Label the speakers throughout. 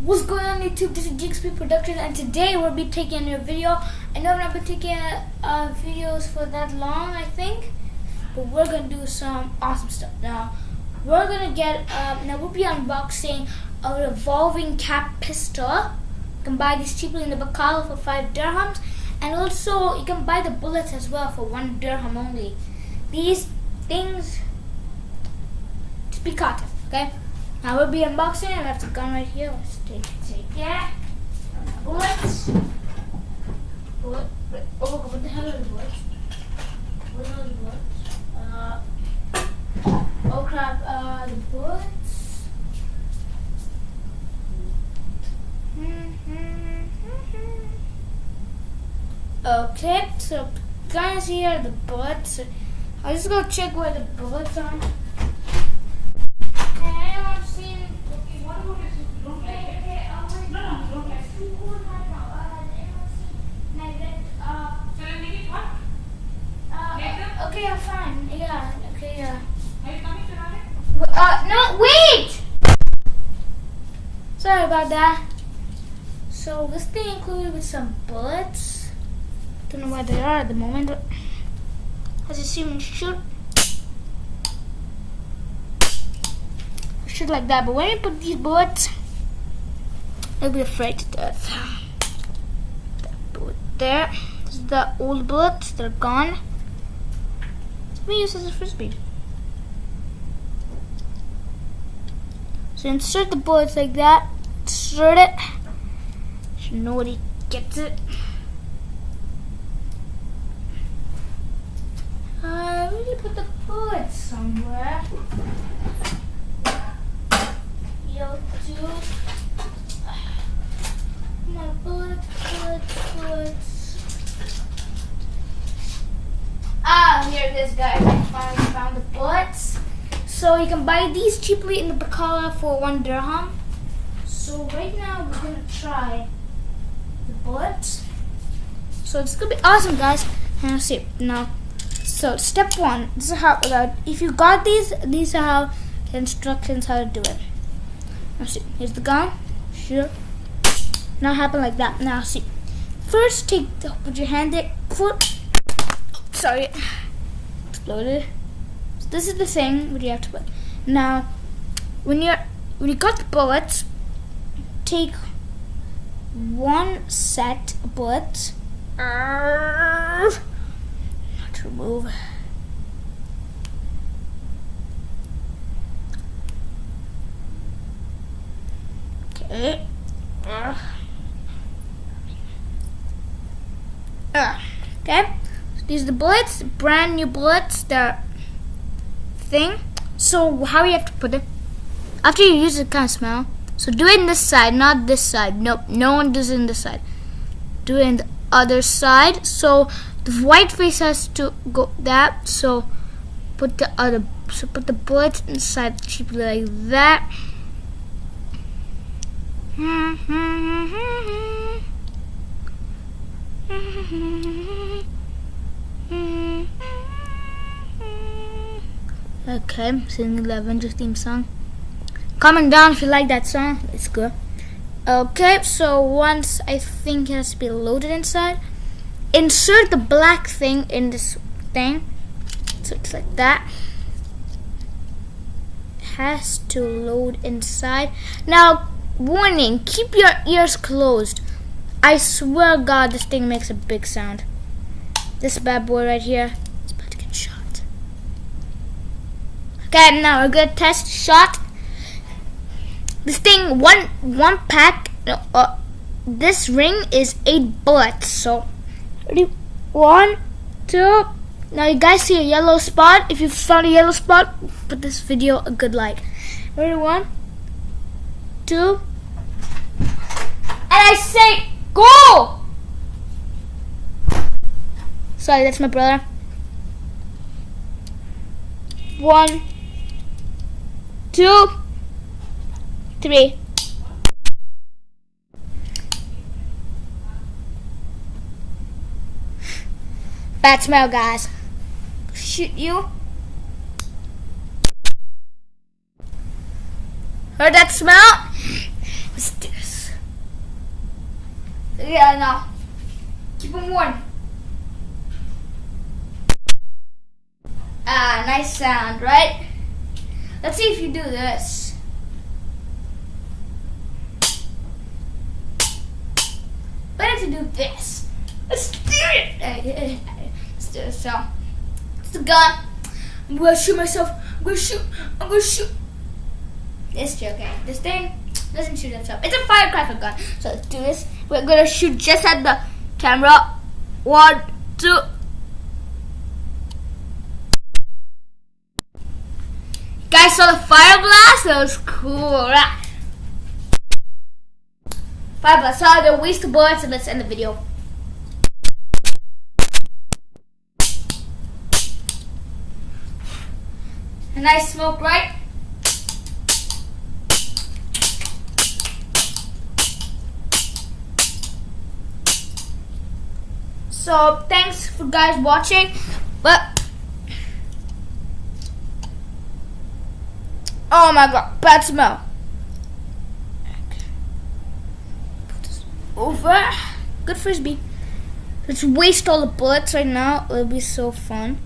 Speaker 1: What's going on YouTube? This is GXP Production and today we'll be taking a new video. I know I've not been taking videos for that long, I think, but we're gonna do some awesome stuff. Now we're gonna get we'll be unboxing a revolving cap pistol. You can buy these cheaply in the baqala for 5 dirhams, and also you can buy the bullets as well for 1 dirham only. These things just be cotton, okay? Now we'll be unboxing it. I have the gun right here. Let's take it. Bullets. Bullet. Oh, what the hell are the bullets? What are the bullets? Oh crap, the bullets. Okay, so guys, here are the bullets. I'll just go check where the bullets are. Okay, I'm fine. Yeah, okay, yeah. Are you coming to run it? No, wait! Sorry about that. So, this thing included with some bullets. Don't know where they are at the moment. As you see, shoot like that. But when you put these bullets, you'll be afraid to death. That bullet there. This is the old bullets. They're gone. We use as a frisbee. So insert the bullets like that. Insert it. So nobody gets it. I really put the bullets somewhere. Yo, dude. My bullets. Here it is, guys. I finally found the bullets. So you can buy these cheaply in the baqala for 1 dirham. So right now we're gonna try the bullets. So it's gonna be awesome, guys. And let's see now. So step 1. This is how. If you got these are how the instructions how to do it. Now see. Here's the gun. Sure. Now happen like that. Now see. First, put your hand there. Sorry. Exploded. So this is the thing what you have to put. Now, when you got the bullets, take 1 set of bullets. Not to remove. Okay. Okay. These are the bullets, brand new bullets, the thing. So how you have to put it, after you use it, kind of smell. So do it in this side, not this side. Nope, no one does it in this side. Do it in the other side. So the white face has to go that. So put the bullets inside cheaply like that. Okay, singing the Avengers theme song. Comment down if you like that song. It's good. Okay, so once I think it has to be loaded inside, insert the black thing in this thing. So it's like that. It has to load inside. Now, warning, keep your ears closed. I swear God, this thing makes a big sound. This bad boy right here is about to get shot. Okay, now we're gonna test shot. This thing, one pack. This ring is 8 bullets. So, ready? 1, 2. Now you guys see a yellow spot. If you found a yellow spot, put this video a good like. Ready? 1, 2, and I say go! Sorry, that's my brother. 1, 2, 3. Bad smell, guys. Shoot you. Heard that smell? Let's do this. Yeah, no. Keep them warm. Ah, nice sound, right? Let's see if you do this. Better to do this. Let's do it. Let's do it. So, it's the gun. I'm gonna shoot myself. I'm gonna shoot. This okay. This thing doesn't shoot itself. It's a firecracker gun. So let's do this. We're gonna shoot just at the camera. 1, 2. Guys saw the fire blast? That was cool, right? Fire blast. So I'm gonna waste the bullets and let's end the video. A nice smoke, right? So thanks for guys watching, but oh my god, bad smell. Over. Good frisbee. Let's waste all the bullets right now. It'll be so fun.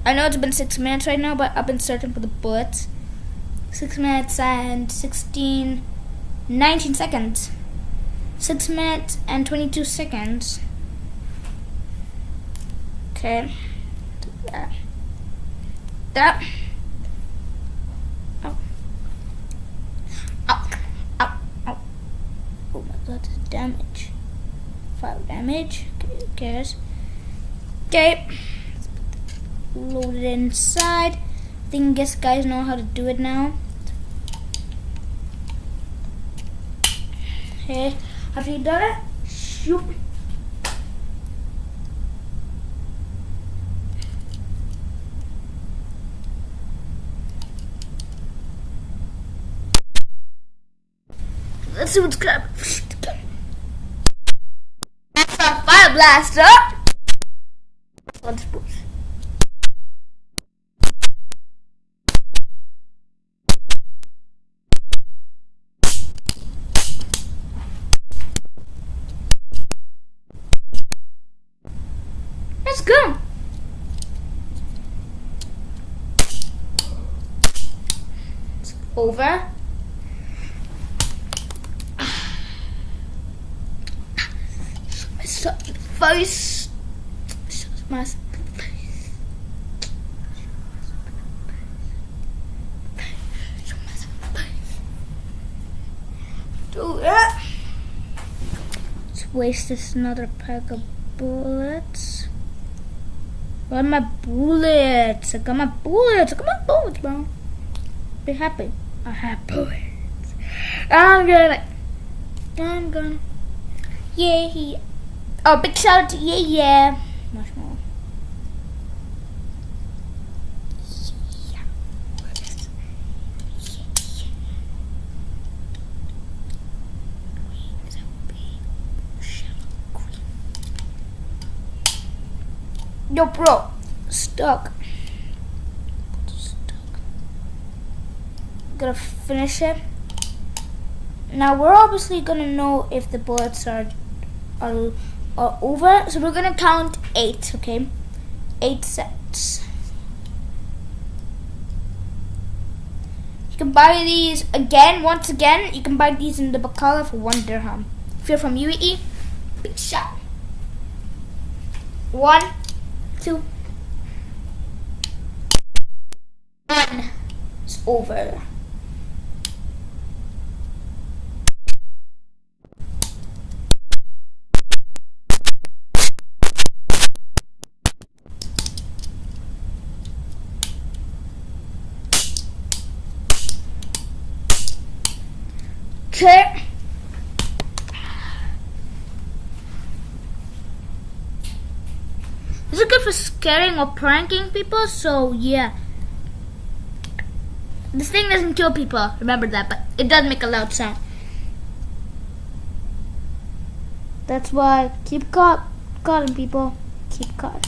Speaker 1: I know it's been 6 minutes right now, but I've been searching for the bullets. 6 minutes and 19 seconds. 6 minutes and 22 seconds. Okay. That. Oh. Oh my god, this damage. 5 damage. Okay, who cares? Okay. Load it inside. I think guess guys know how to do it now. Okay. After you done it, shoot. Let's see what's crap. That's our fire blaster. Let's push. Let's go. It's over. Face. My face. Do it. Let's waste this another pack of bullets. Where are my bullets? I got my bullets. Bro. Be happy. I have bullets. I'm gonna. Yeah. Oh, big shout out to yeah. Marshmallow. Yeah. Yo, bro. Stuck. Gonna finish it. Now we're obviously gonna know if the bullets are over, so we're gonna count 8, okay? 8 sets. You can buy these once again, you can buy these in the baqala for 1 dirham. If you're from UAE, big shot. 1, 2, 1. It's over. Okay. This is good for scaring or pranking people, so yeah. This thing doesn't kill people, remember that, but it does make a loud sound. That's why keep calling people. Keep calling.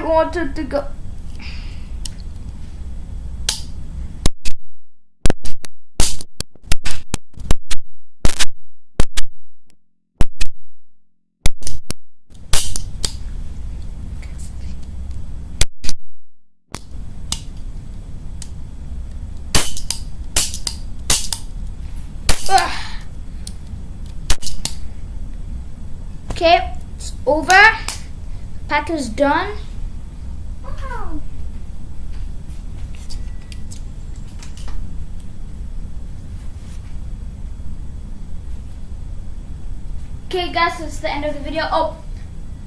Speaker 1: wanted to go. Okay, it's over. Pack is done. Wow. Okay guys, that's the end of the video. Oh,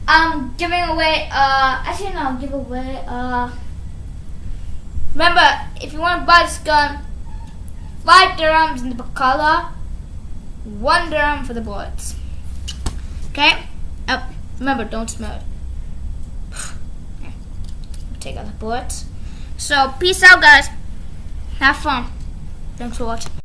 Speaker 1: I'm giving away, actually no, I'll give away, remember, if you want to buy this gun, 5 dirhams in the baqala, 1 dirham for the bullets. Okay? Remember, don't smell it. Take out the bullets. So, peace out, guys. Have fun. Thanks for watching.